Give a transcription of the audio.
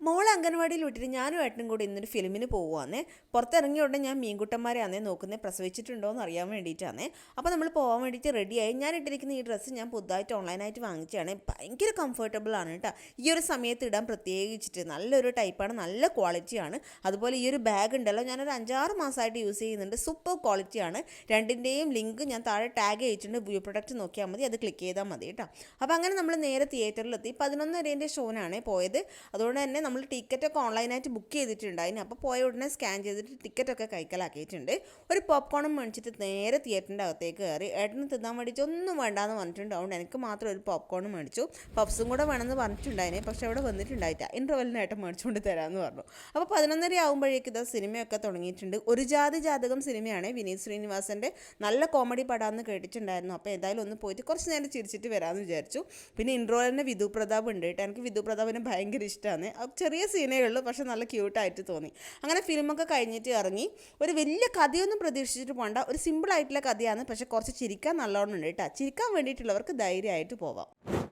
മോളെ അംഗൻവാടിയിൽ വിട്ടിട്ട് ഞാനും ഏട്ടനും കൂടി ഇന്നൊരു ഫിലിമിന് പോകുവാന്നേ. പുറത്തിറങ്ങിയ ഉടനെ ഞാൻ മീൻകുട്ടന്മാരെയാണേ നോക്കുന്നത്, പ്രസവിച്ചിട്ടുണ്ടോ എന്ന് അറിയാൻ വേണ്ടിയിട്ടാണേ. അപ്പോൾ നമ്മൾ പോകാൻ വേണ്ടിയിട്ട് റെഡിയായി. ഞാൻ ഇട്ടിരിക്കുന്ന ഈ ഡ്രസ്സ് ഞാൻ പുതുതായിട്ട് ഓൺലൈനായിട്ട് വാങ്ങിച്ചതാണ്. ഭയങ്കര കംഫർട്ടബിൾ ആണ് കേട്ടോ. ഈ ഒരു സമയത്ത് ഇടാൻ പ്രത്യേകിച്ചിട്ട് നല്ലൊരു ടൈപ്പാണ്, നല്ല ക്വാളിറ്റിയാണ്. അതുപോലെ ഈ ഒരു ബാഗ് ഉണ്ടല്ലോ, ഞാനൊരു 5-6 മാസമായിട്ട് യൂസ് ചെയ്യുന്നുണ്ട്. സൂപ്പർ ക്വാളിറ്റിയാണ്. രണ്ടിൻ്റെയും ലിങ്ക് ഞാൻ താഴെ ടാഗ് ചെയ്തിട്ടുണ്ട്. വ്യൂ പ്രൊഡക്റ്റ് നോക്കിയാൽ മതി, അത് ക്ലിക്ക് ചെയ്താൽ മതി കേട്ടോ. അപ്പോൾ അങ്ങനെ നമ്മൾ നേരെ തിയേറ്ററിലെത്തി. 11:30 ഷോനാണ് പോയത്. അതുകൊണ്ട് തന്നെ നമ്മൾ ടിക്കറ്റൊക്കെ ഓൺലൈനായിട്ട് ബുക്ക് ചെയ്തിട്ടുണ്ടായിരുന്നു. അപ്പോൾ പോയ ഉടനെ സ്കാൻ ചെയ്തിട്ട് ടിക്കറ്റൊക്കെ കൈക്കലാക്കിയിട്ടുണ്ട്. ഒരു പോപ്കോണും മേടിച്ചിട്ട് നേരെ തിയേറ്ററിൻ്റെ അകത്തേക്ക് കയറി. ഏട്ടന് തിന്നാൻ വേണ്ടിയിട്ട് ഒന്നും വേണ്ടാന്ന് പറഞ്ഞിട്ടുണ്ട്. അതുകൊണ്ട് എനിക്ക് മാത്രം ഒരു പോപ്കോണും മേടിച്ചു. പപ്സും കൂടെ വേണമെന്ന് പറഞ്ഞിട്ടുണ്ടായിരുന്നു, പക്ഷേ അവിടെ വന്നിട്ടുണ്ടായിട്ടാ. ഇൻ്റർവെല്ലിന് ഏട്ടൻ മേടിച്ചുകൊണ്ട് തരാമെന്ന് പറഞ്ഞു. അപ്പോൾ 11:30 ആകുമ്പോഴേക്ക് ഇതാ സിനിമയൊക്കെ തുടങ്ങിയിട്ടുണ്ട്. ഒരു ജാതകം സിനിമയാണ്. വിനീത് ശ്രീനിവാസൻ്റെ നല്ല കോമഡി പടാന്ന് കേട്ടിട്ടുണ്ടായിരുന്നു. അപ്പോൾ ഏതായാലും ഒന്ന് പോയിട്ട് കുറച്ച് നേരം ചിരിച്ചിട്ട് വരാമെന്ന് വിചാരിച്ചു. പിന്നെ ഇൻട്രോയിൽ വിധു പ്രതാപ് ഉണ്ട് കേട്ടോ. എനിക്ക് വിധു പ്രതാപിനെ ഭയങ്കര ഇഷ്ടമാണ്. ചെറിയ സീനേ ഉള്ളൂ, പക്ഷെ നല്ല ക്യൂട്ടായിട്ട് തോന്നി. അങ്ങനെ ഫിലിമൊക്കെ കഴിഞ്ഞിട്ട് ഇറങ്ങി. ഒരു വലിയ കഥയൊന്നും പ്രതീക്ഷിച്ചിട്ട് പോകണ്ട, ഒരു സിമ്പിളായിട്ടുള്ള കഥയാണ്. പക്ഷെ കുറച്ച് ചിരിക്കാൻ നല്ലോണം ഉണ്ട് കേട്ടോ. ചിരിക്കാൻ വേണ്ടിയിട്ടുള്ളവർക്ക് ധൈര്യമായിട്ട് പോവാം.